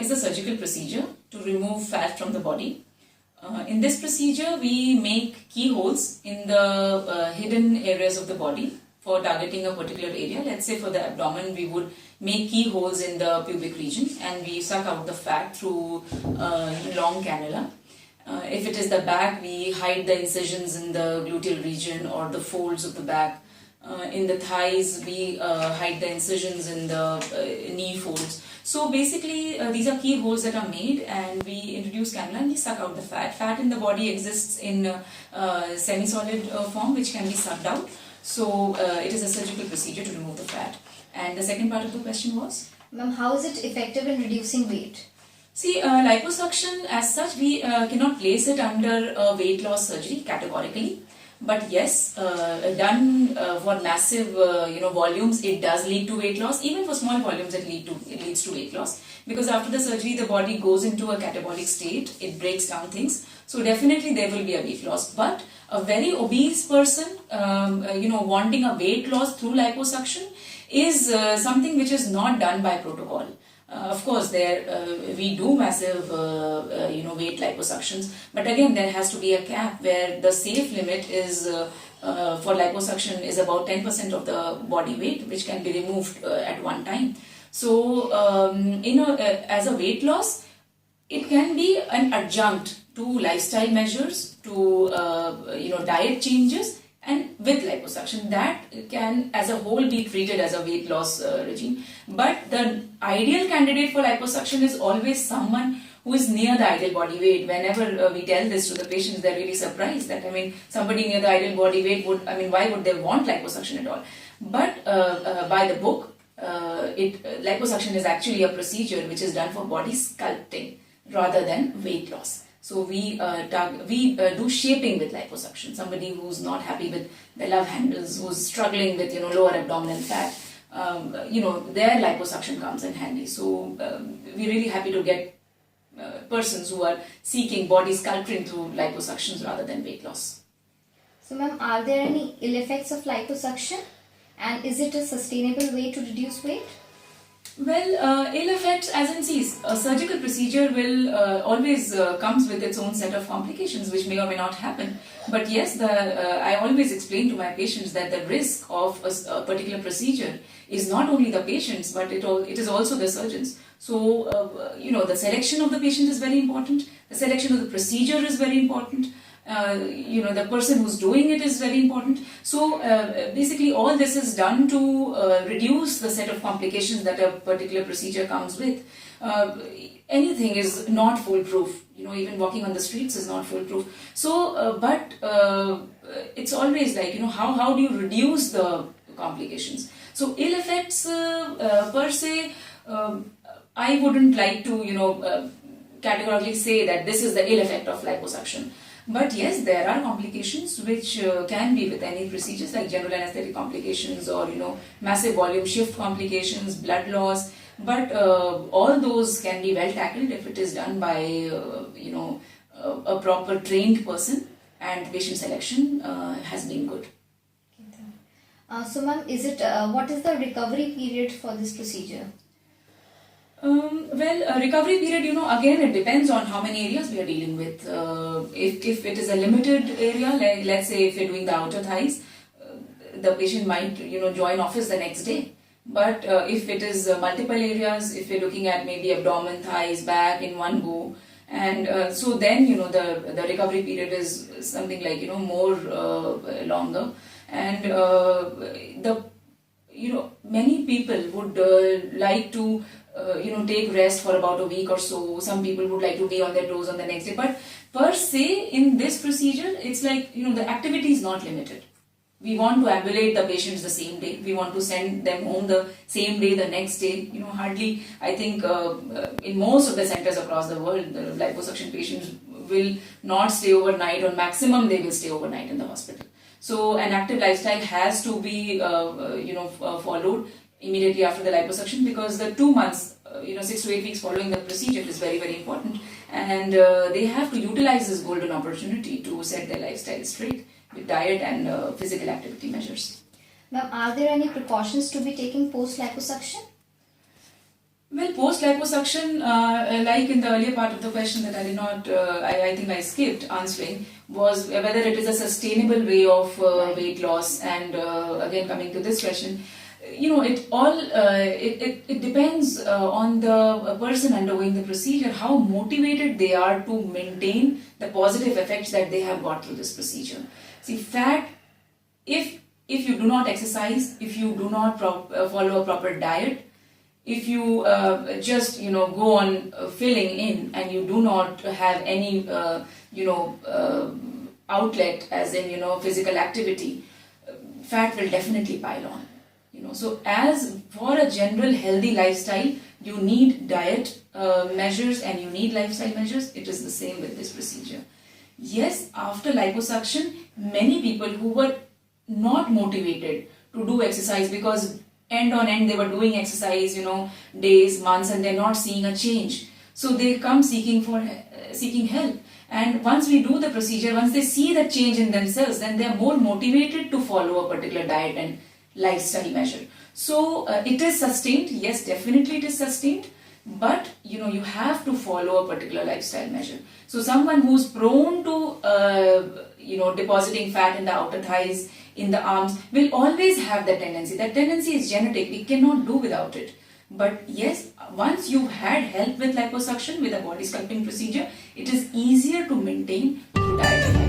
is a surgical procedure to remove fat from the body. In this procedure, we make keyholes in the hidden areas of the body for targeting a particular area. Let's say for the abdomen, we would make keyholes in the pubic region and we suck out the fat through long cannula. If it is the back, we hide the incisions in the gluteal region or the folds of the back. In the thighs, we hide the incisions in the knee folds. So basically, these are keyholes that are made, and we introduce cannula and we suck out the fat. Fat in the body exists in semi-solid form, which can be sucked out. So it is a surgical procedure to remove the fat. And the second part of the question was? Ma'am, how is it effective in reducing weight? See, liposuction as such, we cannot place it under weight loss surgery categorically. But yes, done for massive volumes, it does lead to weight loss. Even for small volumes, it leads to weight loss. Because after the surgery, the body goes into a catabolic state. It breaks down things. So definitely there will be a weight loss. But a very obese person, wanting a weight loss through liposuction is something which is not done by protocol. Of course, we do massive, weight liposuctions, but again, there has to be a cap where the safe limit is for liposuction is about 10% of the body weight, which can be removed at one time. So, as a weight loss, it can be an adjunct to lifestyle measures, to diet changes. And with liposuction, that can as a whole be treated as a weight loss regime. But the ideal candidate for liposuction is always someone who is near the ideal body weight. Whenever we tell this to the patients, they're really surprised that, somebody near the ideal body weight why would they want liposuction at all? But by the book, liposuction is actually a procedure which is done for body sculpting rather than weight loss. So we do shaping with liposuction. Somebody who's not happy with the love handles, who's struggling with lower abdominal fat, their liposuction comes in handy. So we're really happy to get persons who are seeking body sculpting through liposuctions rather than weight loss. So ma'am, are there any ill effects of liposuction, and is it a sustainable way to reduce weight? Well, ill effects, as in a surgical procedure will always comes with its own set of complications which may or may not happen. But yes, I always explain to my patients that the risk of a particular procedure is not only the patient's, but it is also the surgeon's. So, the selection of the patient is very important. The selection of the procedure is very important. The person who's doing it is very important. So basically all this is done to reduce the set of complications that a particular procedure comes with. Anything is not foolproof. Even walking on the streets is not foolproof. So, but it's always like, how do you reduce the complications? So ill effects per se, I wouldn't like to, categorically say that this is the ill effect of liposuction. But yes, there are complications which can be with any procedures like general anesthetic complications or massive volume shift complications, blood loss. But all those can be well tackled if it is done by a proper trained person, and patient selection has been good. So ma'am, what is the recovery period for this procedure? Recovery period, again, it depends on how many areas we are dealing with. If it is a limited area, like let's say if you're doing the outer thighs, the patient might, join office the next day. But if it is multiple areas, if you're looking at maybe abdomen, thighs, back in one go, and so then, the recovery period is something like, more longer. And many people would like to take rest for about a week or so. Some people would like to be on their toes on the next day. But per se, in this procedure, it's like, the activity is not limited. We want to ambulate the patients the same day. We want to send them home the same day, the next day. Hardly, I think, in most of the centers across the world, the liposuction patients will not stay overnight, or maximum they will stay overnight in the hospital. So an active lifestyle has to be, followed immediately after the liposuction, because the 2 months, 6 to 8 weeks following the procedure is very, very important, and they have to utilize this golden opportunity to set their lifestyle straight with diet and physical activity measures. Ma'am, are there any precautions to be taken post liposuction? Well, post liposuction, like in the earlier part of the question that I did not, I think I skipped answering, was whether it is a sustainable way of weight loss. And again, coming to this question, it all it depends on the person undergoing the procedure, how motivated they are to maintain the positive effects that they have got through this procedure. See, fat, if you do not exercise, if you do not follow a proper diet, if you just go on filling in and you do not have any outlet, as in physical activity, fat will definitely pile on. So as for a general healthy lifestyle, you need diet measures and you need lifestyle measures. It is the same with this procedure. Yes, after liposuction, many people who were not motivated to do exercise, because end on end they were doing exercise days, months, and they're not seeing a change, so they come seeking help. And once we do the procedure, once they see the change in themselves, then they are more motivated to follow a particular diet and lifestyle measure. So it is sustained. Yes, definitely it is sustained, but you have to follow a particular lifestyle measure. So someone who's prone to depositing fat in the outer thighs, in the arms, will always have that tendency. That tendency is genetic. We cannot do without it. But yes, once you've had help with liposuction, with a body sculpting procedure, it is easier to maintain through diet.